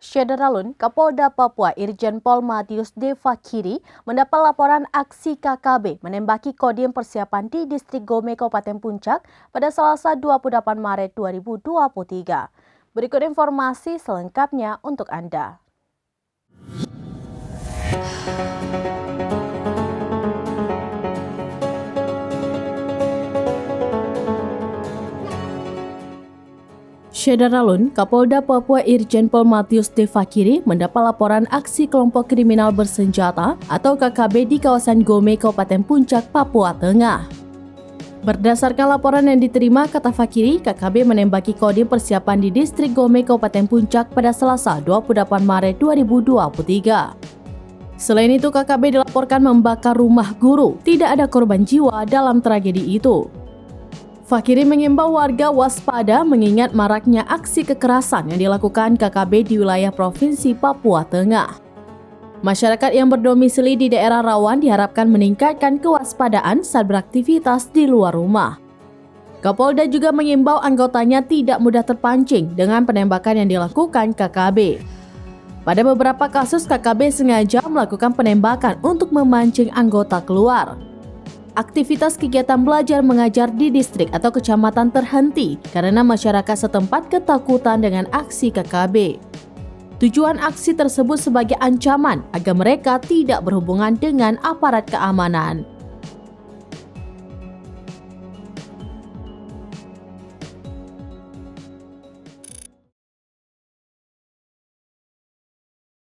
Syederalun, Kapolda Papua Irjen Pol Matius D. Fakiri mendapat laporan aksi KKB menembaki kodim persiapan di Distrik Gome, Kabupaten Puncak pada Selasa 28 Maret 2023. Berikut informasi selengkapnya untuk Anda. Syederalun, Kapolda Papua Irjen Pol Matius D. Fakiri mendapat laporan aksi kelompok kriminal bersenjata atau KKB di kawasan Gome, Kabupaten Puncak, Papua Tengah. Berdasarkan laporan yang diterima, kata Fakiri, KKB menembaki kodim persiapan di Distrik Gome, Kabupaten Puncak pada Selasa 28 Maret 2023. Selain itu, KKB dilaporkan membakar rumah guru. Tidak ada korban jiwa dalam tragedi itu. Fakiri mengimbau warga waspada mengingat maraknya aksi kekerasan yang dilakukan KKB di wilayah Provinsi Papua Tengah. Masyarakat yang berdomisili di daerah rawan diharapkan meningkatkan kewaspadaan saat beraktivitas di luar rumah. Kapolda juga mengimbau anggotanya tidak mudah terpancing dengan penembakan yang dilakukan KKB. Pada beberapa kasus KKB sengaja melakukan penembakan untuk memancing anggota keluar. Aktivitas kegiatan belajar mengajar di distrik atau kecamatan terhenti karena masyarakat setempat ketakutan dengan aksi KKB. Tujuan aksi tersebut sebagai ancaman agar mereka tidak berhubungan dengan aparat keamanan.